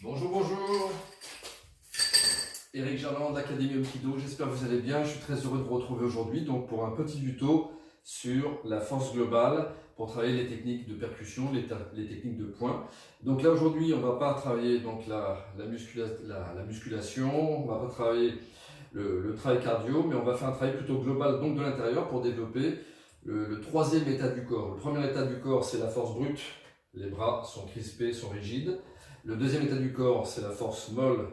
Bonjour, bonjour. Éric Gerland de l'Académie Aikido, j'espère que vous allez bien. Je suis très heureux de vous retrouver aujourd'hui donc pour un petit tuto sur la force globale pour travailler les techniques de percussion, les techniques de poing. Donc là aujourd'hui on ne va pas travailler donc la musculation, on ne va pas travailler le travail cardio, mais on va faire un travail plutôt global donc de l'intérieur pour développer le troisième état du corps. Le premier état du corps c'est la force brute, les bras sont crispés, sont rigides. Le deuxième état du corps, c'est la force molle,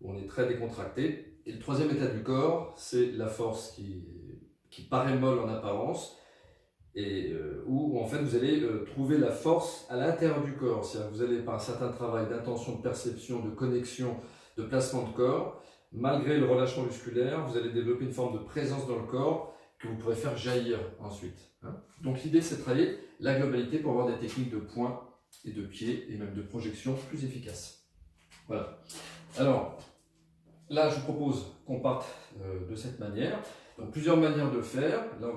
où on est très décontracté. Et le troisième état du corps, c'est la force qui paraît molle en apparence, et où en fait vous allez trouver la force à l'intérieur du corps. C'est-à-dire que vous allez, par un certain travail d'intention, de perception, de connexion, de placement de corps, malgré le relâchement musculaire, vous allez développer une forme de présence dans le corps que vous pourrez faire jaillir ensuite. Donc l'idée, c'est de travailler la globalité pour avoir des techniques de poing et de pied et même de projection plus efficaces. Voilà. Alors, là, je vous propose qu'on parte de cette manière. Donc, plusieurs manières de le faire. Là,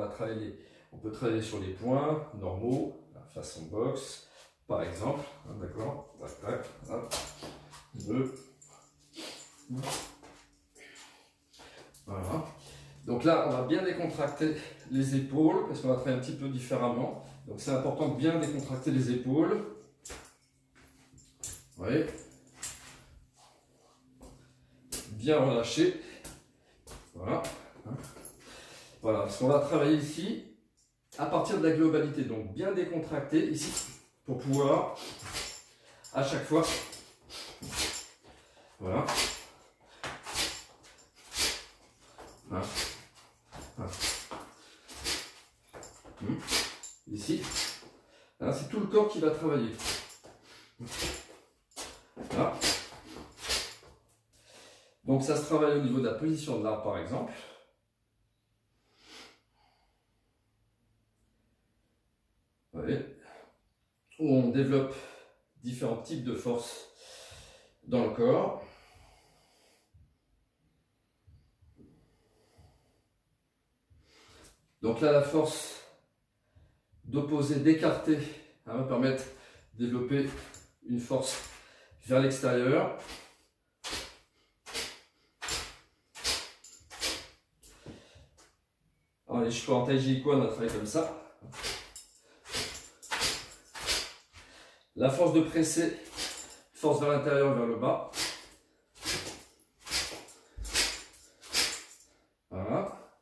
on peut travailler sur les points normaux, façon boxe, par exemple. D'accord. Voilà. Donc là, on va bien décontracter les épaules parce qu'on va travailler un petit peu différemment. Donc, c'est important de bien décontracter les épaules. Oui. Bien relâché. Voilà. Voilà, parce qu'on va travailler ici à partir de la globalité. Donc bien décontracté ici pour pouvoir à chaque fois. Voilà. Voilà. Voilà. Ici. C'est tout le corps qui va travailler. Voilà. Donc ça se travaille au niveau de la position de l'arbre par exemple. Oui. Où on développe différents types de forces dans le corps. Donc là la force d'opposer, d'écarter, va permettre de développer une force vers l'extérieur. Alors les cheveux en taiji on a travaillé comme ça. La force de presser, force vers l'intérieur, vers le bas. Voilà.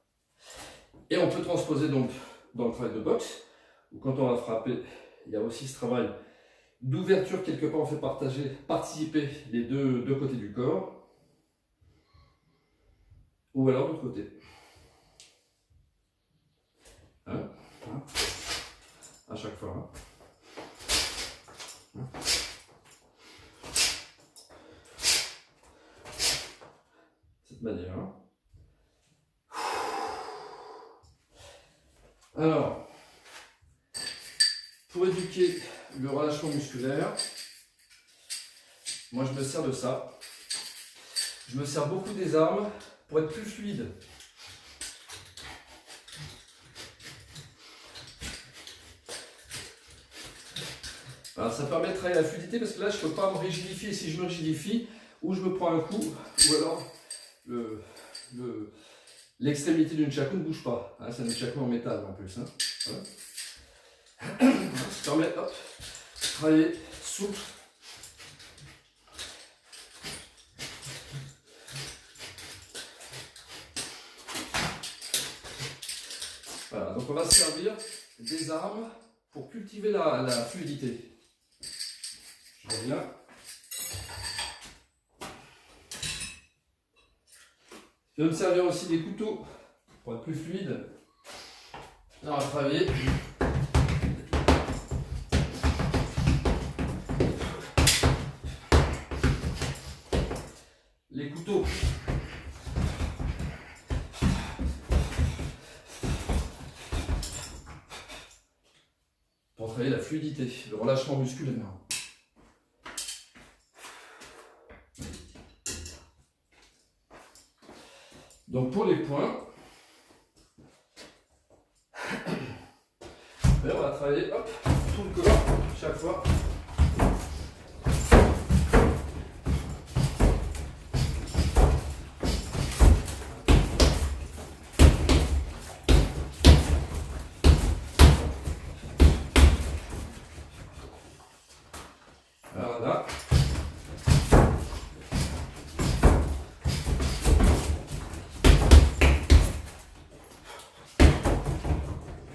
Et on peut transposer donc dans le travail de boxe, où quand on va frapper, il y a aussi ce travail d'ouverture, quelque part on fait participer les deux côtés du corps, ou alors de l'autre côté. À chaque fois. Cette manière. Alors, pour éduquer le relâchement musculaire, moi je me sers de ça. Je me sers beaucoup des armes pour être plus fluide. Alors ça permet de travailler la fluidité parce que là je ne peux pas me rigidifier. Si je me rigidifie, ou je me prends un coup, ou alors l'extrémité d'une chakou ne bouge pas. C'est un chakou en métal en plus. Voilà. Ça permet de travailler souple. Voilà, donc on va se servir des armes pour cultiver la fluidité. Je reviens. Je vais me servir aussi des couteaux pour être plus fluide. Là, on va travailler. Les couteaux. Pour travailler la fluidité, le relâchement musculaire. Donc pour les points, on va travailler tout le corps chaque fois.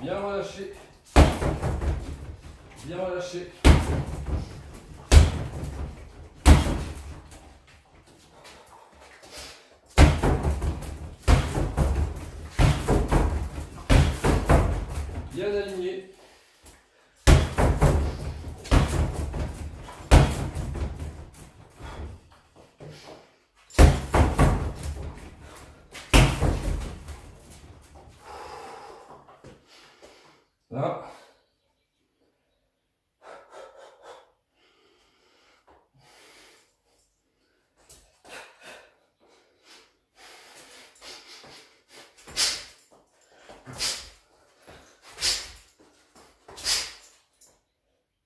Bien relâché. Bien relâché. Bien aligné. Là.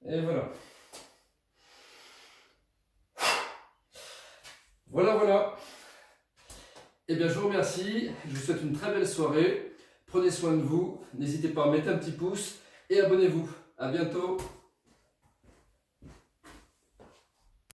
Et voilà. Voilà. Eh bien, je vous remercie. Je vous souhaite une très belle soirée. Prenez soin de vous. N'hésitez pas à mettre un petit pouce et abonnez-vous. À bientôt.